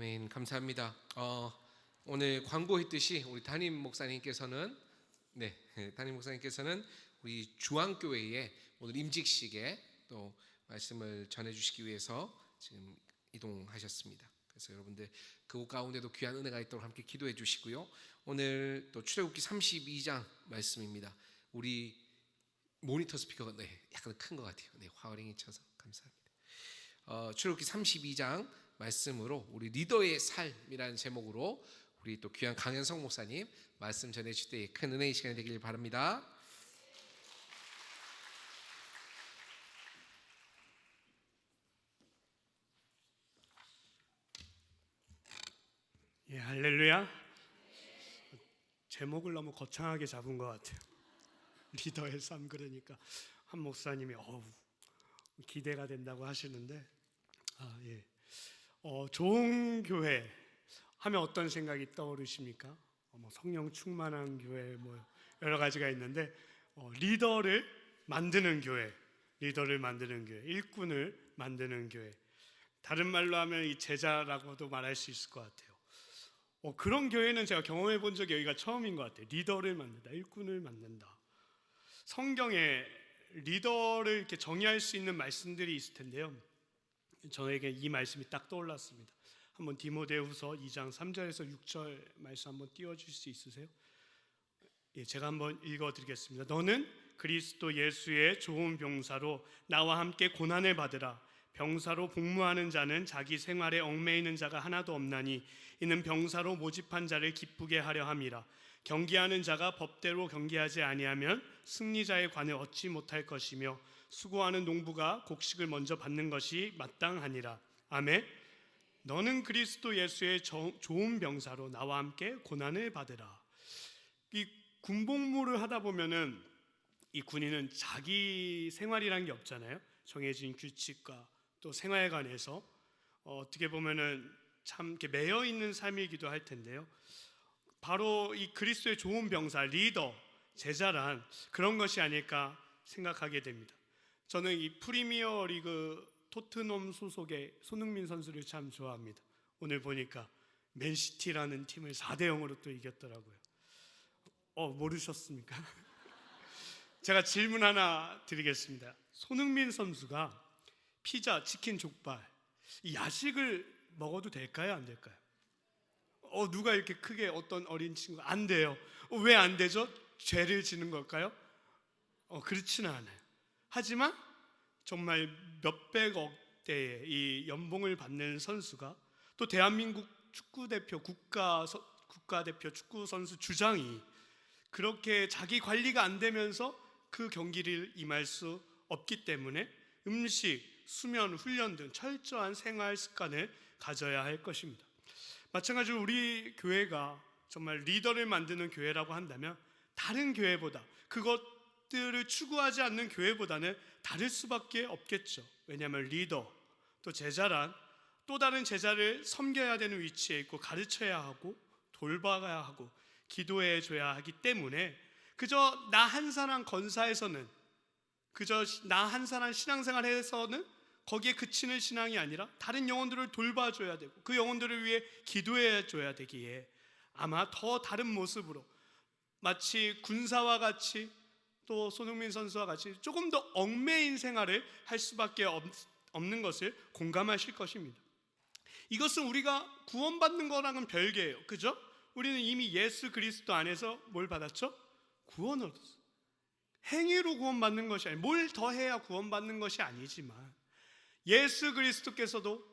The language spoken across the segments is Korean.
아멘. 감사합니다. 오늘 광고했듯이 우리 담임 목사님께서는 우리 주안교회에 오늘 임직식에 또 말씀을 전해주시기 위해서 지금 이동하셨습니다. 그래서 여러분들 그곳 가운데도 귀한 은혜가 있도록 함께 기도해 주시고요. 오늘 또 출애굽기 32장 말씀입니다. 우리 모니터 스피커가 약간 큰 것 같아요. 화어링이 쳐서 감사합니다. 출애굽기 32장 말씀으로 우리 리더의 삶이라는 제목으로 우리 또 귀한 강현성 목사님 말씀 전해주실 때 큰 은혜의 시간이 되길 바랍니다. 예, 할렐루야. 제목을 너무 거창하게 잡은 것 같아요. 리더의 삶. 그러니까 한 목사님이 기대가 된다고 하시는데 좋은 교회 하면 어떤 생각이 떠오르십니까? 성령 충만한 교회 여러 가지가 있는데 리더를 만드는 교회, 일꾼을 만드는 교회. 다른 말로 하면 이 제자라고도 말할 수 있을 것 같아요. 그런 교회는 제가 경험해 본 적이 여기가 처음인 것 같아요. 리더를 만든다, 일꾼을 만든다. 성경에 리더를 이렇게 정의할 수 있는 말씀들이 있을 텐데요. 저에게 이 말씀이 딱 떠올랐습니다. 한번 디모데후서 2장 3절에서 6절 말씀 한번 띄워주실 수 있으세요? 제가 한번 읽어드리겠습니다. 너는 그리스도 예수의 좋은 병사로 나와 함께 고난을 받으라. 병사로 복무하는 자는 자기 생활에 얽매이는 자가 하나도 없나니 이는 병사로 모집한 자를 기쁘게 하려 함이라. 경기하는 자가 법대로 경기하지 아니하면 승리자의 관을 얻지 못할 것이며 수고하는 농부가 곡식을 먼저 받는 것이 마땅하니라. 아멘. 너는 그리스도 예수의 좋은 병사로 나와 함께 고난을 받으라. 이 군복무를 하다 보면은 이 군인은 자기 생활이란 게 없잖아요. 정해진 규칙과 또 생활관에서 어떻게 보면은 참 이렇게 매여 있는 삶이기도 할 텐데요. 바로 이 그리스도의 좋은 병사, 리더, 제자란 그런 것이 아닐까 생각하게 됩니다. 저는 이 프리미어 리그 토트넘 소속의 손흥민 선수를 참 좋아합니다. 오늘 보니까 맨시티라는 팀을 4대0으로 또 이겼더라고요. 모르셨습니까? 제가 질문 하나 드리겠습니다. 손흥민 선수가 피자, 치킨, 족발 이 야식을 먹어도 될까요? 안 될까요? 누가 이렇게 크게 어떤 어린 친구가 안 돼요. 왜 안 되죠? 죄를 지는 걸까요? 그렇지는 않아요. 하지만 정말 몇백억 대의 이 연봉을 받는 선수가 또 대한민국 축구대표 국가대표 축구 선수 주장이 그렇게 자기 관리가 안 되면서 그 경기를 임할 수 없기 때문에 음식, 수면, 훈련 등 철저한 생활 습관을 가져야 할 것입니다. 마찬가지로 우리 교회가 정말 리더를 만드는 교회라고 한다면 다른 교회보다 그것들을 추구하지 않는 교회보다는 다를 수밖에 없겠죠. 왜냐하면 리더, 또 제자란 또 다른 제자를 섬겨야 되는 위치에 있고 가르쳐야 하고 돌봐야 하고 기도해 줘야 하기 때문에 그저 나 한 사람 건사에서는 그저 나 한 사람 신앙생활에서는 거기에 그치는 신앙이 아니라 다른 영혼들을 돌봐줘야 되고 그 영혼들을 위해 기도해 줘야 되기에 아마 더 다른 모습으로 마치 군사와 같이 또 손흥민 선수와 같이 조금 더 얽매인 생활을 할 수밖에 없는 것을 공감하실 것입니다. 이것은 우리가 구원받는 거랑은 별개예요. 그죠? 우리는 이미 예수 그리스도 안에서 뭘 받았죠? 구원을 얻었어요. 행위로 구원받는 것이 아니고 뭘 더해야 구원받는 것이 아니지만 예수 그리스도께서도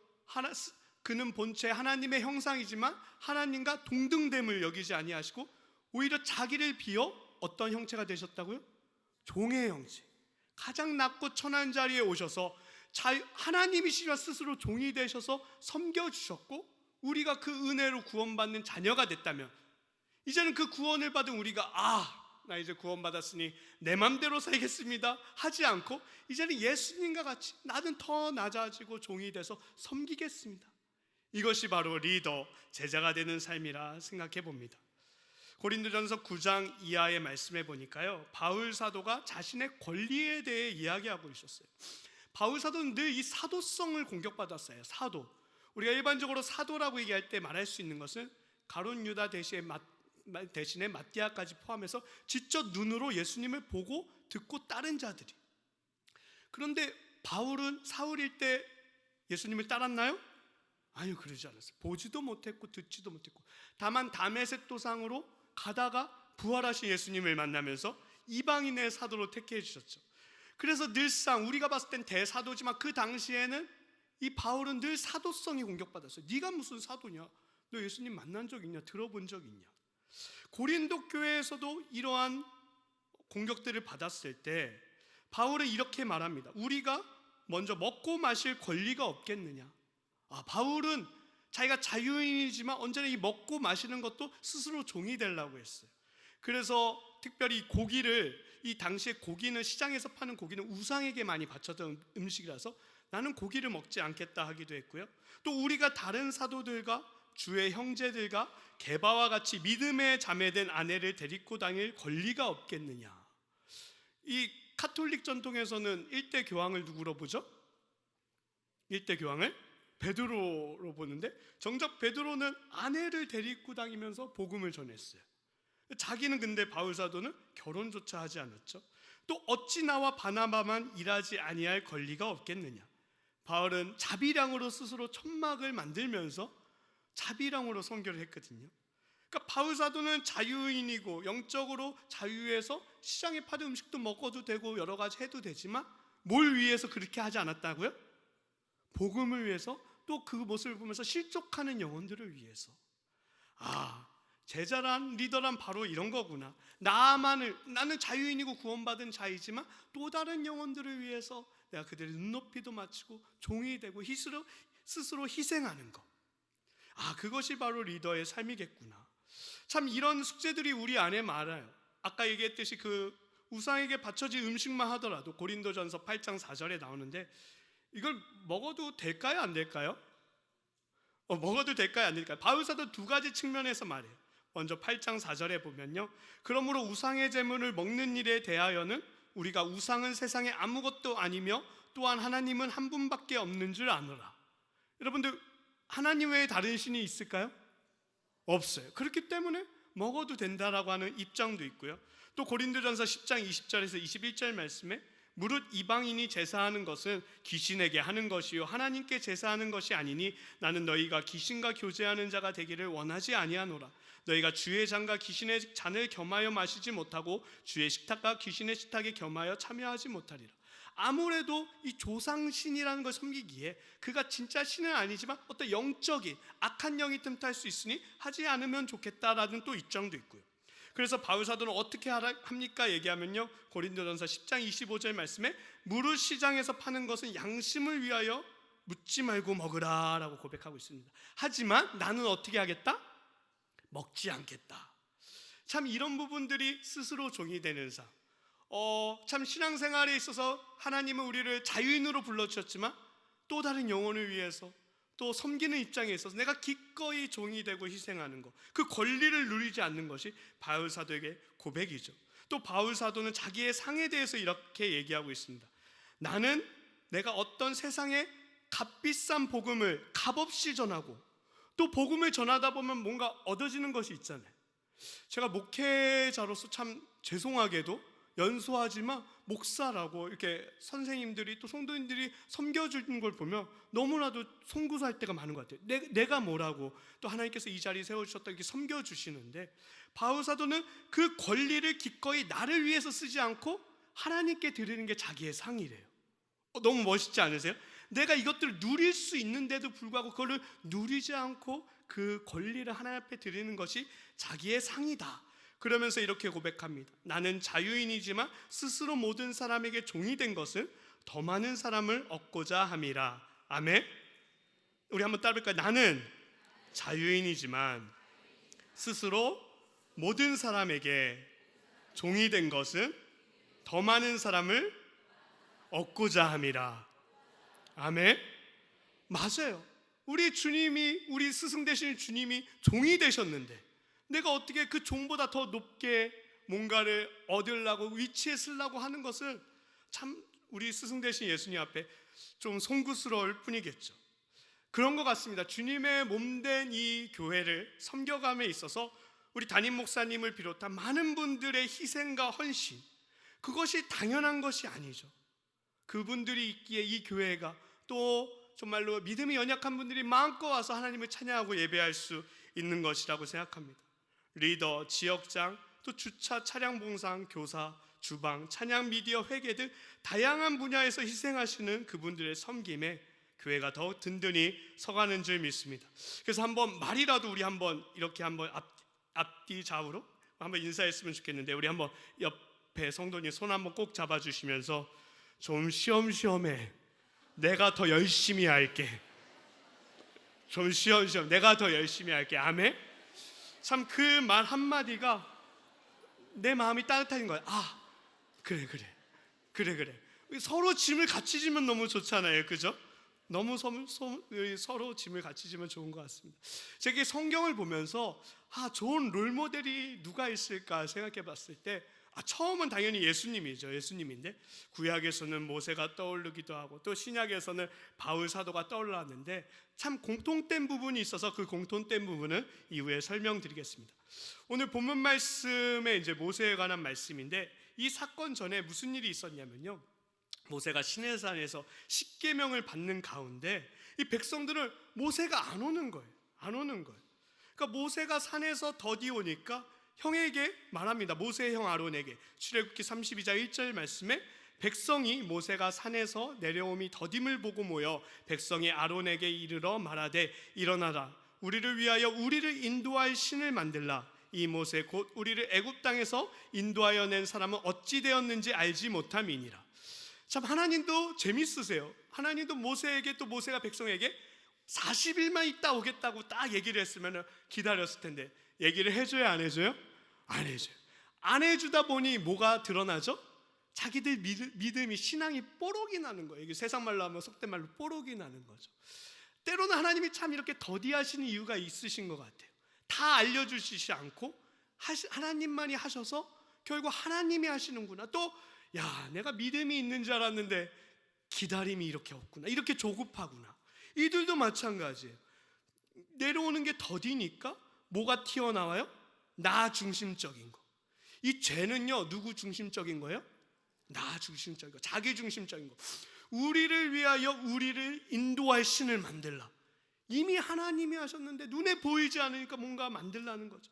그는 본체 하나님의 형상이지만 하나님과 동등됨을 여기지 아니하시고 오히려 자기를 비어 어떤 형체가 되셨다고요? 종의 형체, 가장 낮고 천한 자리에 오셔서 하나님이시여 스스로 종이 되셔서 섬겨주셨고 우리가 그 은혜로 구원받는 자녀가 됐다면 이제는 그 구원을 받은 우리가 나 이제 구원받았으니 내 맘대로 살겠습니다 하지 않고 이제는 예수님과 같이 나는 더 낮아지고 종이 돼서 섬기겠습니다. 이것이 바로 리더, 제자가 되는 삶이라 생각해 봅니다. 고린도전서 9장 이하의 말씀에 보니까요, 바울 사도가 자신의 권리에 대해 이야기하고 있었어요. 바울 사도는 늘 이 사도성을 공격받았어요. 사도. 우리가 일반적으로 사도라고 얘기할 때 말할 수 있는 것은 가룟 유다 대신에 마띠아까지 포함해서 직접 눈으로 예수님을 보고 듣고 따른 자들이. 그런데 바울은 사울일 때 예수님을 따랐나요? 아니요, 그러지 않았어요. 보지도 못했고 듣지도 못했고, 다만 다메섹 도상으로 가다가 부활하신 예수님을 만나면서 이방인의 사도로 택해 주셨죠. 그래서 늘상 우리가 봤을 땐 대사도지만 그 당시에는 이 바울은 늘 사도성이 공격받았어요. 네가 무슨 사도냐? 너 예수님 만난 적 있냐? 들어본 적 있냐? 고린도 교회에서도 이러한 공격들을 받았을 때 바울은 이렇게 말합니다. 우리가 먼저 먹고 마실 권리가 없겠느냐? 바울은 자기가 자유인이지만 언제나 이 먹고 마시는 것도 스스로 종이 되려고 했어요. 그래서 특별히 이 당시에 고기는, 시장에서 파는 고기는 우상에게 많이 바쳤던 음식이라서 나는 고기를 먹지 않겠다 하기도 했고요. 또 우리가 다른 사도들과 주의 형제들과 게바와 같이 믿음의 자매된 아내를 데리고 다닐 권리가 없겠느냐. 이 카톨릭 전통에서는 일대 교황을 누구로 보죠? 일대 교황을 베드로로 보는데, 정작 베드로는 아내를 데리고 다니면서 복음을 전했어요. 자기는 근데 바울 사도는 결혼조차 하지 않았죠. 또 어찌 나와 바나바만 일하지 아니할 권리가 없겠느냐. 바울은 자비량으로 스스로 천막을 만들면서 자비량으로 선교를 했거든요. 그러니까 바울 사도는 자유인이고 영적으로 자유해서 시장에 파는 음식도 먹어도 되고 여러 가지 해도 되지만 뭘 위해서 그렇게 하지 않았다고요? 복음을 위해서, 또 그 모습을 보면서 실족하는 영혼들을 위해서. 제자란, 리더란 바로 이런 거구나. 나는 자유인이고 구원받은 자이지만 또 다른 영혼들을 위해서 내가 그들의 눈높이도 맞추고 종이 되고 스스로 희생하는 것. 그것이 바로 리더의 삶이겠구나. 참 이런 숙제들이 우리 안에 많아요. 아까 얘기했듯이 그 우상에게 바쳐진 음식만 하더라도 고린도전서 8장 4절에 나오는데, 이걸 먹어도 될까요? 안 될까요? 먹어도 될까요? 안 될까요? 바울 사도 두 가지 측면에서 말해요. 먼저 8장 4절에 보면요, 그러므로 우상의 제물을 먹는 일에 대하여는 우리가 우상은 세상에 아무것도 아니며 또한 하나님은 한 분밖에 없는 줄 아노라. 여러분들, 하나님 외에 다른 신이 있을까요? 없어요. 그렇기 때문에 먹어도 된다라고 하는 입장도 있고요. 또 고린도전서 10장 20절에서 21절 말씀에 무릇 이방인이 제사하는 것은 귀신에게 하는 것이요 하나님께 제사하는 것이 아니니 나는 너희가 귀신과 교제하는 자가 되기를 원하지 아니하노라. 너희가 주의 잔과 귀신의 잔을 겸하여 마시지 못하고 주의 식탁과 귀신의 식탁에 겸하여 참여하지 못하리라. 아무래도 이 조상신이라는 걸 섬기기에 그가 진짜 신은 아니지만 어떤 영적인 악한 영이 틈탈 수 있으니 하지 않으면 좋겠다라는 또 입장도 있고요. 그래서 바울 사도는 어떻게 합니까? 얘기하면요, 고린도전서 10장 25절 말씀에 무릇 시장에서 파는 것은 양심을 위하여 묻지 말고 먹으라 라고 고백하고 있습니다. 하지만 나는 어떻게 하겠다? 먹지 않겠다. 참 이런 부분들이 스스로 종이 되는 삶. 참 신앙생활에 있어서 하나님은 우리를 자유인으로 불러주셨지만 또 다른 영혼을 위해서 또 섬기는 입장에 있어서 내가 기꺼이 종이 되고 희생하는 것, 그 권리를 누리지 않는 것이 바울 사도에게 고백이죠. 또 바울 사도는 자기의 상에 대해서 이렇게 얘기하고 있습니다. 나는 내가 어떤 세상의 값비싼 복음을 값없이 전하고 또 복음을 전하다 보면 뭔가 얻어지는 것이 있잖아요. 제가 목회자로서 참 죄송하게도 연소하지만 목사라고 이렇게 선생님들이 또 성도님들이 섬겨주는 걸 보면 너무나도 송구스할 때가 많은 것 같아요. 내가 뭐라고 또 하나님께서 이 자리에 세워주셨다 이렇게 섬겨주시는데, 바울 사도는 그 권리를 기꺼이 나를 위해서 쓰지 않고 하나님께 드리는 게 자기의 상이래요. 너무 멋있지 않으세요? 내가 이것들을 누릴 수 있는데도 불구하고 그걸 누리지 않고 그 권리를 하나님 앞에 드리는 것이 자기의 상이다. 그러면서 이렇게 고백합니다. 나는 자유인이지만 스스로 모든 사람에게 종이 된 것은 더 많은 사람을 얻고자 함이라. 아멘. 우리 한번 따라볼까요? 나는 자유인이지만 스스로 모든 사람에게 종이 된 것은 더 많은 사람을 얻고자 함이라. 아멘. 맞아요. 우리 주님이, 우리 스승 되신 주님이 종이 되셨는데 내가 어떻게 그 종보다 더 높게 뭔가를 얻으려고 위치에 쓰려고 하는 것은 참 우리 스승 되신 예수님 앞에 좀 송구스러울 뿐이겠죠. 그런 것 같습니다. 주님의 몸된 이 교회를 섬겨감에 있어서 우리 담임 목사님을 비롯한 많은 분들의 희생과 헌신, 그것이 당연한 것이 아니죠. 그분들이 있기에 이 교회가 또 정말로 믿음이 연약한 분들이 마음껏 와서 하나님을 찬양하고 예배할 수 있는 것이라고 생각합니다. 리더, 지역장, 또 주차, 차량 봉상, 교사, 주방, 찬양, 미디어, 회계 등 다양한 분야에서 희생하시는 그분들의 섬김에 교회가 더욱 든든히 서가는 줄 믿습니다. 그래서 한번 말이라도 우리 한번 이렇게 한번 앞뒤 좌우로 한번 인사했으면 좋겠는데, 우리 한번 옆에 성도님 손 한번 꼭 잡아주시면서 좀 쉬엄쉬엄해, 내가 더 열심히 할게. 좀 쉬엄쉬엄, 내가 더 열심히 할게. 아멘. 참 그 말 한마디가 내 마음이 따뜻해진 거야. 아, 그래. 서로 짐을 같이 지면 너무 좋잖아요, 그죠? 너무 서로 짐을 같이 지면 좋은 것 같습니다. 제가 성경을 보면서 좋은 롤 모델이 누가 있을까 생각해 봤을 때 처음은 당연히 예수님이죠. 예수님인데 구약에서는 모세가 떠오르기도 하고 또 신약에서는 바울 사도가 떠올랐는데 참 공통된 부분이 있어서 그 공통된 부분은 이후에 설명드리겠습니다. 오늘 본문 말씀에 이제 모세에 관한 말씀인데, 이 사건 전에 무슨 일이 있었냐면요, 모세가 시내산에서 십계명을 받는 가운데 이 백성들은 모세가 안 오는 거예요. 그러니까 모세가 산에서 더디 오니까 형에게 말합니다. 모세의 형 아론에게 출애굽기 32장 1절 말씀에 백성이 모세가 산에서 내려옴이 더딤을 보고 모여 백성이 아론에게 이르러 말하되 일어나라, 우리를 위하여 우리를 인도할 신을 만들라. 이 모세 곧 우리를 애굽 땅에서 인도하여 낸 사람은 어찌 되었는지 알지 못함이니라. 참 하나님도 재밌으세요. 하나님도 모세에게, 또 모세가 백성에게 40일만 있다 오겠다고 딱 얘기를 했으면 기다렸을 텐데 얘기를 해줘야 안 해줘요? 안 해줘요. 안 해주다 보니 뭐가 드러나죠? 자기들 믿음이, 신앙이 뽀록이 나는 거예요. 이게 세상 말로 하면 속된 말로 뽀록이 나는 거죠. 때로는 하나님이 참 이렇게 더디하시는 이유가 있으신 것 같아요. 다 알려주시지 않고 하나님만이 하셔서 결국 하나님이 하시는구나, 또 내가 믿음이 있는 줄 알았는데 기다림이 이렇게 없구나, 이렇게 조급하구나. 이들도 마찬가지예요. 내려오는 게 더디니까 뭐가 튀어나와요? 나 중심적인 거. 이 죄는요, 누구 중심적인 거예요? 나 중심적인 거, 자기 중심적인 거. 우리를 위하여 우리를 인도할 신을 만들라. 이미 하나님이 하셨는데 눈에 보이지 않으니까 뭔가 만들라는 거죠.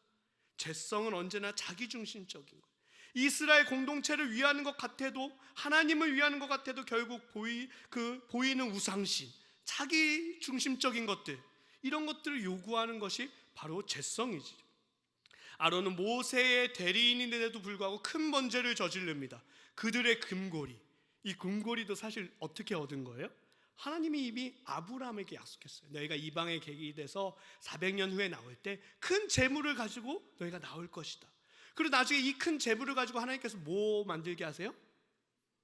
죄성은 언제나 자기 중심적인 거예요. 이스라엘 공동체를 위하는 것 같아도, 하나님을 위하는 것 같아도 결국 보이는 우상신, 자기 중심적인 것들, 이런 것들을 요구하는 것이 바로 죄성이지. 아론은 모세의 대리인인데도 불구하고 큰 번제를 저지릅니다. 그들의 금고리, 이 금고리도 사실 어떻게 얻은 거예요? 하나님이 이미 아브라함에게 약속했어요. 너희가 이방의 객이 돼서 400년 후에 나올 때 큰 재물을 가지고 너희가 나올 것이다. 그리고 나중에 이 큰 재물을 가지고 하나님께서 뭐 만들게 하세요?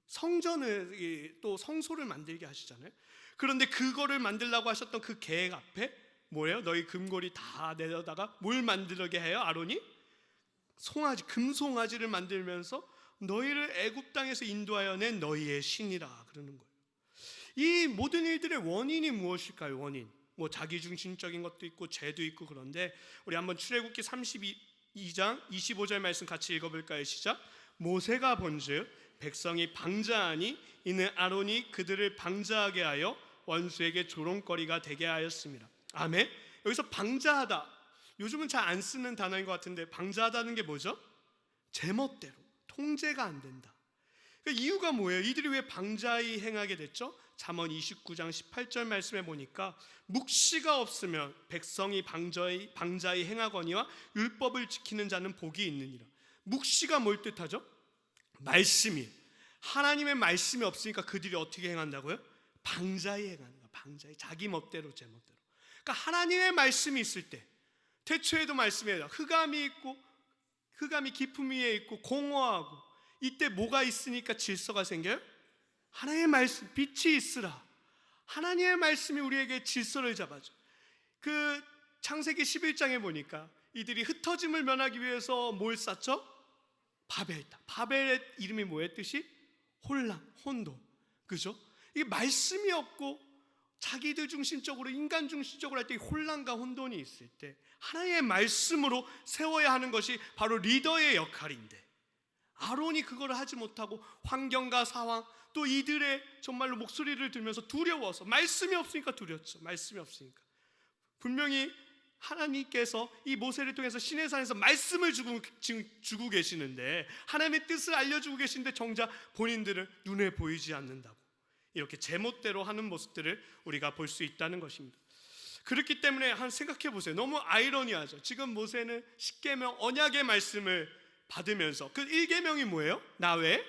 성전을, 또 성소를 만들게 하시잖아요. 그런데 그거를 만들라고 하셨던 그 계획 앞에 뭐예요? 너희 금고리 다 내려다가 뭘 만들게 해요? 아론이 송아지, 금송아지를 만들면서 너희를 애굽 땅에서 인도하여 낸 너희의 신이라 그러는 거예요. 이 모든 일들의 원인이 무엇일까요? 원인, 뭐 자기중심적인 것도 있고 죄도 있고. 그런데 우리 한번 출애굽기 32장 25절 말씀 같이 읽어볼까요? 시작. 모세가 본즉 백성이 방자하니 이는 아론이 그들을 방자하게 하여 원수에게 조롱거리가 되게 하였습니다. 아멘. 여기서 방자하다, 요즘은 잘 안 쓰는 단어인 것 같은데 방자하다는 게 뭐죠? 제멋대로, 통제가 안 된다. 그러니까 이유가 뭐예요? 이들이 왜 방자히 행하게 됐죠? 잠언 29장 18절 말씀에 보니까 묵시가 없으면 백성이 방자히 행하거니와 율법을 지키는 자는 복이 있느니라. 묵시가 뭘 뜻하죠? 말씀이, 하나님의 말씀이 없으니까 그들이 어떻게 행한다고요? 방자히 행하는 거야. 방자히, 자기 멋대로, 제 멋대로. 그러니까 하나님의 말씀이 있을 때, 태초에도 말씀이에요. 흑암이 있고, 흑암이 깊음 위에 있고 공허하고, 이때 뭐가 있으니까 질서가 생겨요? 하나님의 말씀, 빛이 있으라. 하나님의 말씀이 우리에게 질서를 잡아줘. 그 창세기 11장에 보니까 이들이 흩어짐을 면하기 위해서 뭘 쌓죠? 바벨. 바벨의 이름이 뭐의 뜻이? 혼란, 혼돈. 그죠? 이게 말씀이 없고 자기들 중심적으로 인간 중심적으로 할 때 혼란과 혼돈이 있을 때 하나님의 말씀으로 세워야 하는 것이 바로 리더의 역할인데 아론이 그걸 하지 못하고 환경과 상황 또 이들의 정말로 목소리를 들으면서 두려워서 말씀이 없으니까 두렵죠. 말씀이 없으니까 분명히 하나님께서 이 모세를 통해서 시내산에서 말씀을 주고 계시는데 하나님의 뜻을 알려주고 계시는데 정작 본인들은 눈에 보이지 않는다고 이렇게 제멋대로 하는 모습들을 우리가 볼 수 있다는 것입니다. 그렇기 때문에 한 생각해 보세요. 너무 아이러니하죠. 지금 모세는 십계명 언약의 말씀을 받으면서 그 1계명이 뭐예요? 나 외에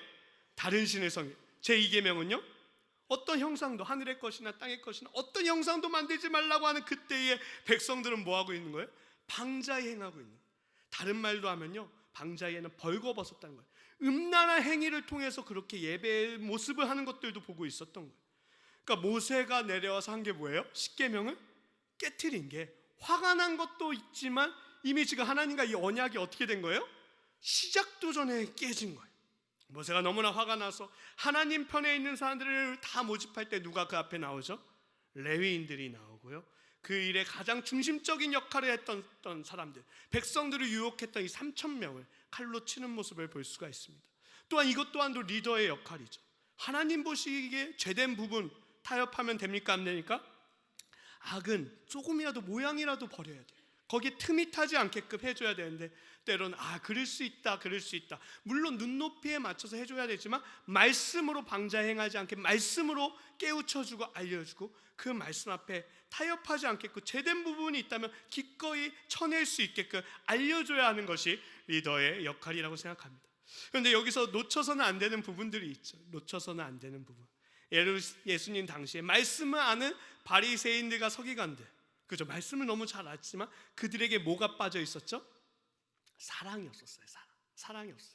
다른 신을 섬기. 제 2계명은요? 어떤 형상도 하늘의 것이나 땅의 것이나 어떤 형상도 만들지 말라고 하는 그때의 백성들은 뭐 하고 있는 거예요? 방자에 행하고 있는 거예요. 다른 말로 하면요, 방자에는 벌거벗었다는 거예요. 음란한 행위를 통해서 그렇게 예배의 모습을 하는 것들도 보고 있었던 거예요. 그러니까 모세가 내려와서 한 게 뭐예요? 십계명을 깨트린 게 화가 난 것도 있지만 이미 지금 하나님과 이 언약이 어떻게 된 거예요? 시작도 전에 깨진 거예요. 모세가 너무나 화가 나서 하나님 편에 있는 사람들을 다 모집할 때 누가 그 앞에 나오죠? 레위인들이 나오고요. 그 일에 가장 중심적인 역할을 했던 사람들, 백성들을 유혹했던 이 3,000명을 칼로 치는 모습을 볼 수가 있습니다. 또한 이것 또한도 리더의 역할이죠. 하나님 보시기에 죄된 부분 타협하면 됩니까? 안 됩니까? 악은 조금이라도 모양이라도 버려야 돼요. 거기에 틈이 타지 않게끔 해줘야 되는데 때로는 그럴 수 있다 물론 눈높이에 맞춰서 해줘야 되지만 말씀으로 방자행하지 않게 말씀으로 깨우쳐주고 알려주고 그 말씀 앞에 타협하지 않게끔 죄된 부분이 있다면 기꺼이 쳐낼 수 있게끔 알려줘야 하는 것이 리더의 역할이라고 생각합니다. 그런데 여기서 놓쳐서는 안 되는 부분들이 있죠. 놓쳐서는 안 되는 부분. 예수님 당시에 말씀을 아는 바리새인들과 서기관들, 그죠? 말씀을 너무 잘 알지만 그들에게 뭐가 빠져 있었죠? 사랑이 없었어요. 사랑이 없어요.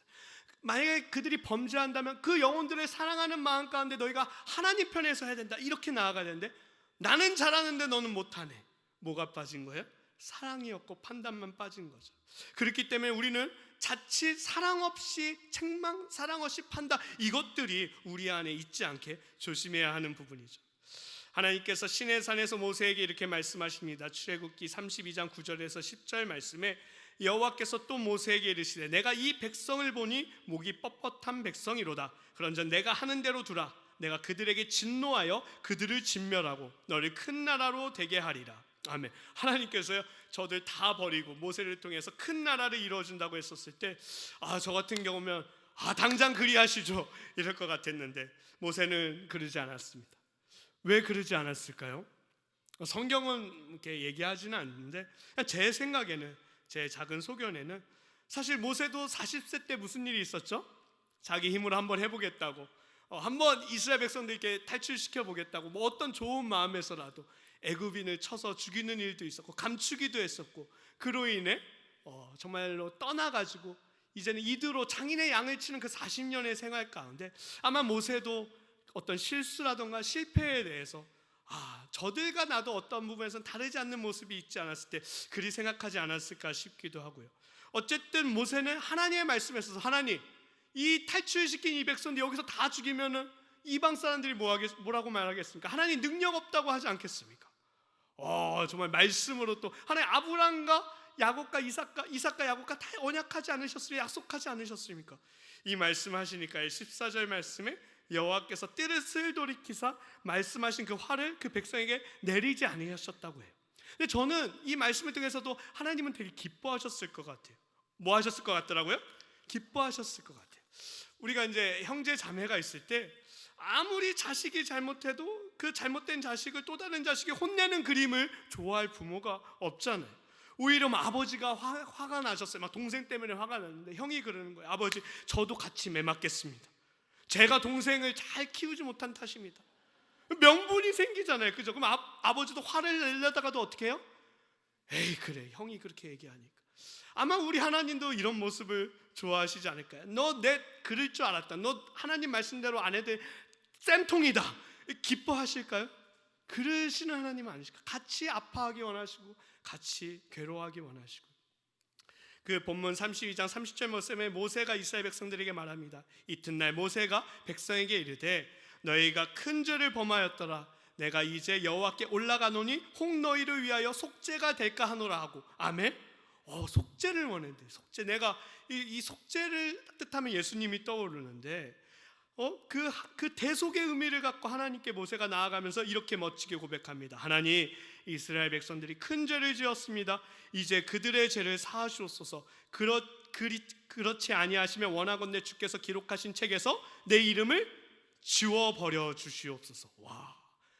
만약에 그들이 범죄한다면 그 영혼들을 사랑하는 마음 가운데 너희가 하나님 편에서 해야 된다 이렇게 나아가야 되는데 나는 잘하는데 너는 못하네. 뭐가 빠진 거예요? 사랑이 없고 판단만 빠진 거죠. 그렇기 때문에 우리는 자칫 사랑 없이 책망, 사랑 없이 판단, 이것들이 우리 안에 있지 않게 조심해야 하는 부분이죠. 하나님께서 시내산에서 모세에게 이렇게 말씀하십니다. 출애굽기 32장 9절에서 10절 말씀에 여호와께서 또 모세에게 이르시되 내가 이 백성을 보니 목이 뻣뻣한 백성이로다. 그런즉 내가 하는 대로 두라. 내가 그들에게 진노하여 그들을 진멸하고 너를 큰 나라로 되게 하리라. 아멘. 하나님께서요 저들 다 버리고 모세를 통해서 큰 나라를 이루어준다고 했었을 때 저 같은 경우면 당장 그리하시죠 이럴 것 같았는데 모세는 그러지 않았습니다. 왜 그러지 않았을까요? 성경은 이렇게 얘기하지는 않는데 제 생각에는, 제 작은 소견에는 사실 모세도 40세 때 무슨 일이 있었죠? 자기 힘으로 한번 해보겠다고, 한번 이스라엘 백성들께 탈출시켜 보겠다고, 뭐 어떤 좋은 마음에서라도 애굽인을 쳐서 죽이는 일도 있었고 감추기도 했었고, 그로 인해 정말로 떠나가지고 이제는 이드로 장인의 양을 치는 그 40년의 생활 가운데 아마 모세도 어떤 실수라던가 실패에 대해서 저들과 나도 어떤 부분에서는 다르지 않는 모습이 있지 않았을 때 그리 생각하지 않았을까 싶기도 하고요. 어쨌든 모세는 하나님의 말씀에 있어서 하나님, 이 탈출시킨 이 백성들 여기서 다 죽이면은 이방 사람들이 뭐라고 말하겠습니까? 하나님 능력 없다고 하지 않겠습니까? 정말 말씀으로 또 하나님 아브라함과 야곱과 이삭과 야곱과 다 언약하지 않으셨습니까? 약속하지 않으셨습니까? 이 말씀하시니까 14절 말씀에 여호와께서 뜻을 돌이키사 말씀하신 그 화를 그 백성에게 내리지 않으셨다고 해요. 근데 저는 이 말씀을 통해서도 하나님은 되게 기뻐하셨을 것 같아요. 뭐 하셨을 것 같더라고요? 기뻐하셨을 것 같아요. 우리가 이제 형제 자매가 있을 때 아무리 자식이 잘못해도 그 잘못된 자식을 또 다른 자식이 혼내는 그림을 좋아할 부모가 없잖아요. 오히려 아버지가 화가 나셨어요. 막 동생 때문에 화가 났는데 형이 그러는 거예요. 아버지, 저도 같이 매맞겠습니다. 제가 동생을 잘 키우지 못한 탓입니다. 명분이 생기잖아요. 그죠? 그럼 아버지도 화를 내려다가도 어떻게 해요? 에이 그래, 형이 그렇게 얘기하니까. 아마 우리 하나님도 이런 모습을 좋아하시지 않을까요? 너 내 그럴 줄 알았다. 너 하나님 말씀대로 안 해도 쌤통이다. 기뻐하실까요? 그러시는 하나님은 아니실까? 같이 아파하기 원하시고 같이 괴로워하기 원하시고. 그 본문 32장 30절 말씀에 모세가 이스라엘 백성들에게 말합니다. 이튿날 모세가 백성에게 이르되 너희가 큰 죄를 범하였더라. 내가 이제 여호와께 올라가노니 혹 너희를 위하여 속죄가 될까 하노라 하고. 아멘. 속죄를 원했는데, 속죄. 내가 이 속죄를 뜻하면 예수님이 떠오르는데, 그 대속의 의미를 갖고 하나님께 모세가 나아가면서 이렇게 멋지게 고백합니다. 하나님, 이스라엘 백성들이 큰 죄를 지었습니다. 이제 그들의 죄를 사하시옵소서. 그렇지 아니하시면 원하건대 주께서 기록하신 책에서 내 이름을 지워버려 주시옵소서. 와,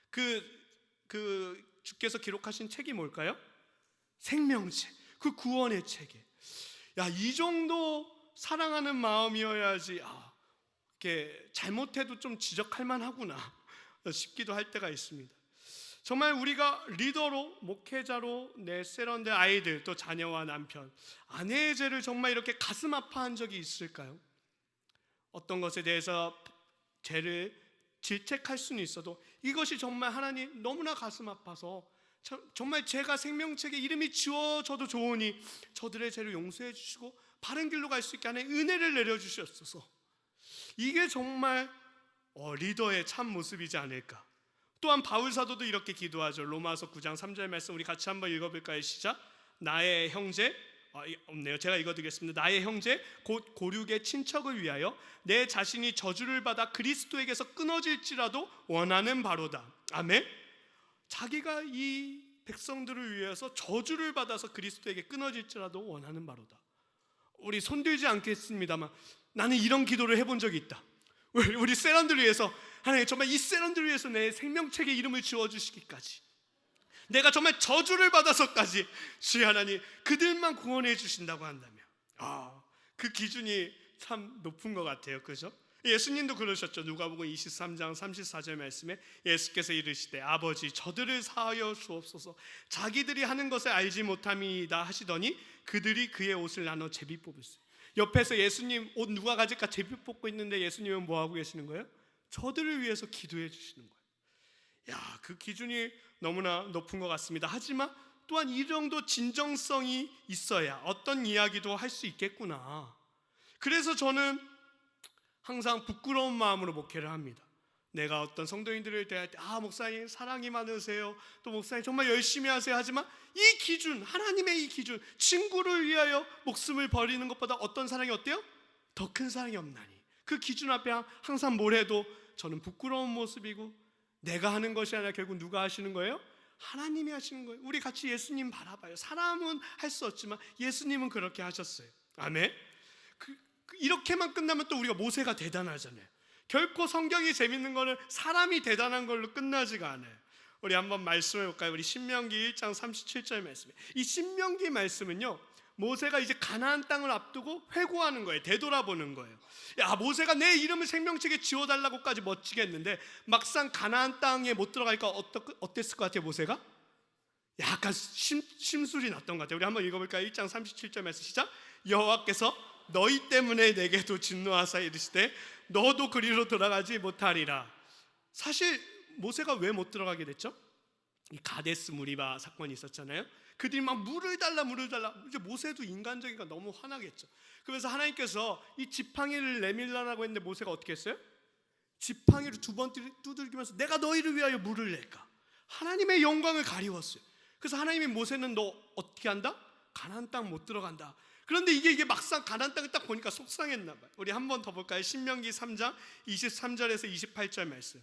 그 주께서 기록하신 책이 뭘까요? 생명책, 그 구원의 책에. 이 정도 사랑하는 마음이어야지 이렇게 잘못해도 좀 지적할 만하구나 싶기도 할 때가 있습니다. 정말 우리가 리더로, 목회자로 내 세련된 아이들, 또 자녀와 남편, 아내의 죄를 정말 이렇게 가슴 아파한 적이 있을까요? 어떤 것에 대해서 죄를 질책할 수는 있어도 이것이 정말 하나님 너무나 가슴 아파서 정말 제가 생명책에 이름이 지워져도 좋으니 저들의 죄를 용서해 주시고 바른 길로 갈 수 있게 하나님 은혜를 내려주셨소서. 이게 정말 리더의 참 모습이지 않을까. 또한 바울 사도도 이렇게 기도하죠. 로마서 9장 3절 말씀 우리 같이 한번 읽어볼까요? 시작. 나의 형제, 없네요. 제가 읽어드리겠습니다. 나의 형제 곧 고륙의 친척을 위하여 내 자신이 저주를 받아 그리스도에게서 끊어질지라도 원하는 바로다. 아멘. 자기가 이 백성들을 위해서 저주를 받아서 그리스도에게 끊어질지라도 원하는 바로다. 우리 손들지 않겠습니다만 나는 이런 기도를 해본 적이 있다. 우리 세런들을 위해서, 하나님 정말 이 세런들을 위해서 내 생명책에 이름을 지워주시기까지, 내가 정말 저주를 받아서까지 주의 하나님 그들만 구원해 주신다고 한다면 그 기준이 참 높은 것 같아요. 그죠? 예수님도 그러셨죠. 누가복음 23장 34절 말씀에 예수께서 이르시되 아버지 저들을 사하여 주옵소서. 자기들이 하는 것을 알지 못함이다 하시더니 그들이 그의 옷을 나눠 제비 뽑으시오. 옆에서 예수님 옷 누가 가질까 제비 뽑고 있는데 예수님은 뭐하고 계시는 거예요? 저들을 위해서 기도해 주시는 거예요. 그 기준이 너무나 높은 것 같습니다. 하지만 또한 이 정도 진정성이 있어야 어떤 이야기도 할 수 있겠구나. 그래서 저는 항상 부끄러운 마음으로 목회를 합니다. 내가 어떤 성도인들을 대할 때 목사님 사랑이 많으세요, 또 목사님 정말 열심히 하세요 하지만 이 기준, 하나님의 이 기준, 친구를 위하여 목숨을 버리는 것보다 어떤 사랑이 어때요? 더 큰 사랑이 없나니. 그 기준 앞에 항상 뭘 해도 저는 부끄러운 모습이고, 내가 하는 것이 아니라 결국 누가 하시는 거예요? 하나님이 하시는 거예요. 우리 같이 예수님 바라봐요. 사람은 할 수 없지만 예수님은 그렇게 하셨어요. 아멘. 이렇게만 끝나면 또 우리가 모세가 대단하잖아요. 결코 성경이 재밌는 거는 사람이 대단한 걸로 끝나지가 않아요. 우리 한번 말씀해 볼까요? 우리 신명기 1장 37절 말씀에, 이 신명기 말씀은요, 모세가 이제 가나안 땅을 앞두고 회고하는 거예요. 되돌아보는 거예요. 모세가 내 이름을 생명책에 지워달라고까지 멋지게 했는데 막상 가나안 땅에 못 들어가니까 어땠을 것 같아요? 모세가 약간 심술이 났던 것 같아요. 우리 한번 읽어볼까요? 1장 37절 말씀 시작. 여호와께서 너희 때문에 내게도 진노하사 이르시되 너도 그리로 돌아가지 못하리라. 사실 모세가 왜 못 들어가게 됐죠? 이 가데스 무리바 사건이 있었잖아요. 그들이 막 물을 달라. 이제 모세도 인간적이니까 너무 화나겠죠. 그래서 하나님께서 이 지팡이를 내밀라라고 했는데 모세가 어떻게 했어요? 지팡이를 2번 두들기면서 내가 너희를 위하여 물을 낼까? 하나님의 영광을 가리웠어요. 그래서 하나님이 모세는 너 어떻게 한다? 가나안 땅 못 들어간다. 그런데 이게 막상 가나안 땅을 딱 보니까 속상했나 봐요. 우리 한 번 더 볼까요? 신명기 3장 23절에서 28절 말씀.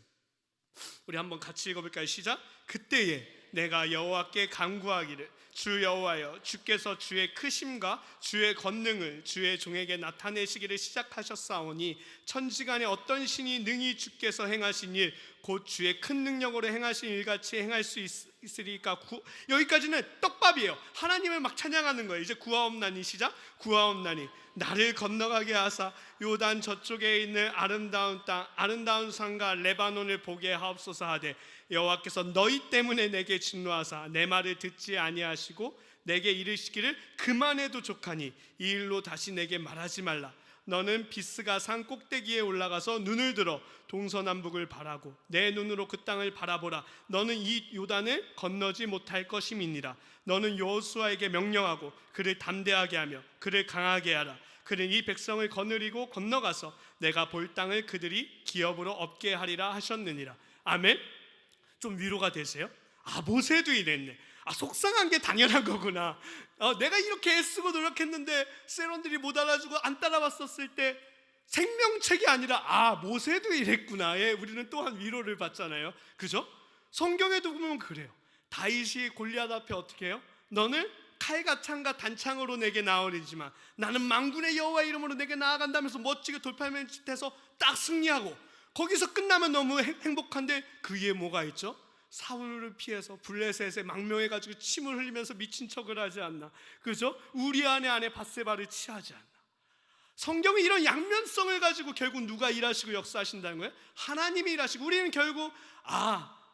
우리 한번 같이 읽어볼까요? 시작. 그때에 내가 여호와께 간구하기를 주 여호와여, 주께서 주의 크심과 주의 권능을 주의 종에게 나타내시기를 시작하셨사오니 천지간에 어떤 신이 능히 주께서 행하신 일 곧 주의 큰 능력으로 행하신 일같이 행할 수 있으리까. 여기까지는 떡밥이에요. 하나님을 막 찬양하는 거예요. 이제 구하옵나니 시작. 구하옵나니 나를 건너가게 하사 요단 저쪽에 있는 아름다운 땅, 아름다운 산과 레바논을 보게 하옵소서 하되 여호와께서 너희 때문에 내게 진노하사 내 말을 듣지 아니하시고 내게 이르시기를 그만해도 족하니 이 일로 다시 내게 말하지 말라. 너는 비스가 산 꼭대기에 올라가서 눈을 들어 동서남북을 바라고 내 눈으로 그 땅을 바라보라. 너는 이 요단을 건너지 못할 것임이니라. 너는 여호수아에게 명령하고 그를 담대하게 하며 그를 강하게 하라. 그는 이 백성을 거느리고 건너가서 내가 볼 땅을 그들이 기업으로 얻게 하리라 하셨느니라. 아멘. 좀 위로가 되세요? 아, 모세도 이랬네. 아, 속상한 게 당연한 거구나. 내가 이렇게 애쓰고 노력했는데 세론들이 못 알아주고 안 따라왔었을 때 생명책이 아니라 아, 모세도 이랬구나. 예, 우리는 또한 위로를 받잖아요. 그죠? 성경에도 보면 그래요. 다윗이 골리앗 앞에 어떻게 해요? 너는 칼과 창과 단창으로 내게 나으리지만 나는 만군의 여호와 이름으로 내게 나아간다면서 멋지게 돌팔매짓해서 딱 승리하고, 거기서 끝나면 너무 행복한데 그 위에 뭐가 있죠? 사울을 피해서 블레셋에 망명해가지고 침을 흘리면서 미친 척을 하지 않나? 그죠? 우리아의 아내 밧세바를 취하지 않나? 성경은 이런 양면성을 가지고 결국 누가 일하시고 역사하신다는 거예요? 하나님이 일하시고, 우리는 결국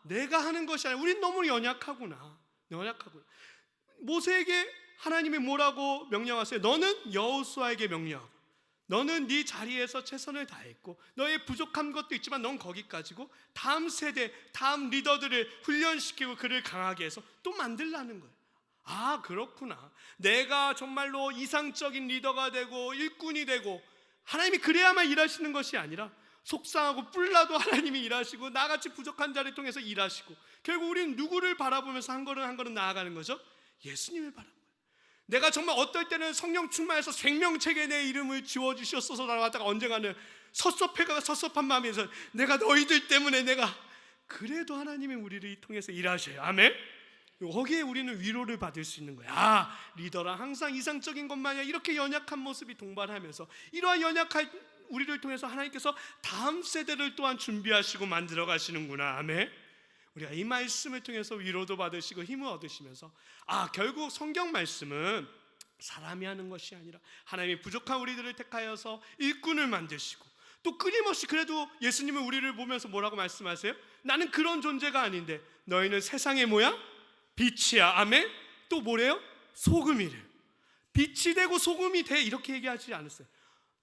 내가 하는 것이 아니라 우린 너무 연약하구나. 모세에게 하나님이 뭐라고 명령하세요? 너는 여호수아에게 명령하고, 너는 네 자리에서 최선을 다했고 너의 부족한 것도 있지만 넌 거기까지고 다음 세대, 다음 리더들을 훈련시키고 그를 강하게 해서 또 만들라는 거예요. 아, 그렇구나. 내가 정말로 이상적인 리더가 되고 일꾼이 되고, 하나님이 그래야만 일하시는 것이 아니라 속상하고 뿔나도 하나님이 일하시고 나같이 부족한 자를 통해서 일하시고, 결국 우리는 누구를 바라보면서 한 걸음 한 걸음 나아가는 거죠? 예수님을 바라보는 거예요. 내가 정말 어떨 때는 성령 충만해서 생명책에 내 이름을 지워주셨어서 나왔다가 언젠가는 섭섭한 마음에서 내가 너희들 때문에 그래도 하나님이 우리를 통해서 일하셔요. 아멘. 거기에 우리는 위로를 받을 수 있는 거야. 아, 리더랑 항상 이상적인 것만 아니라 이렇게 연약한 모습이 동반하면서 이러한 연약한 우리를 통해서 하나님께서 다음 세대를 또한 준비하시고 만들어 가시는구나. 아멘. 우리가 이 말씀을 통해서 위로도 받으시고 힘을 얻으시면서 결국 성경 말씀은 사람이 하는 것이 아니라 하나님이 부족한 우리들을 택하여서 일꾼을 만드시고, 또 끊임없이 그래도 예수님은 우리를 보면서 뭐라고 말씀하세요? 나는 그런 존재가 아닌데 너희는 세상의 뭐야? 빛이야. 아멘. 또 뭐래요? 소금이래요. 빛이 되고 소금이 돼, 이렇게 얘기하지 않았어요.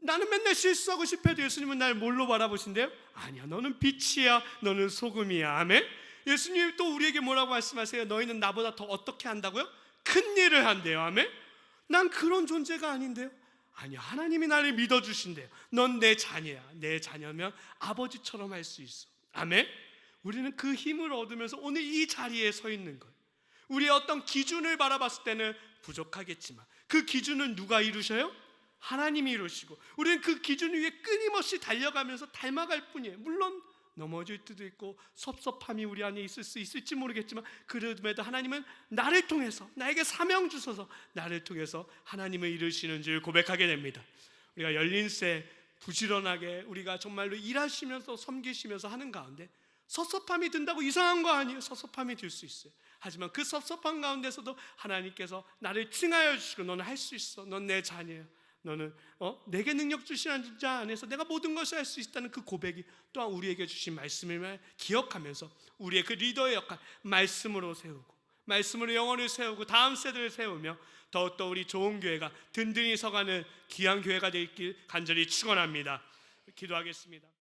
나는 맨날 실수하고 실패해도 예수님은 날 뭘로 바라보신대요? 아니야, 너는 빛이야, 너는 소금이야. 아멘. 예수님이 또 우리에게 뭐라고 말씀하세요? 너희는 나보다 더 어떻게 한다고요? 큰 일을 한대요. 아멘. 난 그런 존재가 아닌데요. 아니야, 하나님이 나를 믿어주신대요. 넌 내 자녀야. 내 자녀면 아버지처럼 할 수 있어. 아멘. 우리는 그 힘을 얻으면서 오늘 이 자리에 서 있는 거예요. 우리의 어떤 기준을 바라봤을 때는 부족하겠지만 그 기준은 누가 이루셔요? 하나님이 이루시고, 우리는 그 기준 위에 끊임없이 달려가면서 닮아갈 뿐이에요. 물론 넘어질 때도 있고 섭섭함이 우리 안에 있을 수 있을지 모르겠지만, 그럼에도 하나님은 나를 통해서, 나에게 사명 주셔서 나를 통해서 하나님을 이루시는 줄 고백하게 됩니다. 우리가 열린새 부지런하게 우리가 정말로 일하시면서 섬기시면서 하는 가운데 섭섭함이 든다고 이상한 거 아니에요. 섭섭함이 들 수 있어요. 하지만 그 섭섭한 가운데서도 하나님께서 나를 칭하여 주시고, 너는 할 수 있어, 넌 내 자녀야, 너는 내게 능력 주시는 자 안에서 내가 모든 것을 할 수 있다는 그 고백이 또한 우리에게 주신 말씀을 기억하면서 우리의 그 리더의 역할, 말씀으로 세우고, 말씀으로 영혼을 세우고 다음 세대를 세우며 더욱더 우리 좋은 교회가 든든히 서가는 귀한 교회가 되길 간절히 축원합니다. 기도하겠습니다.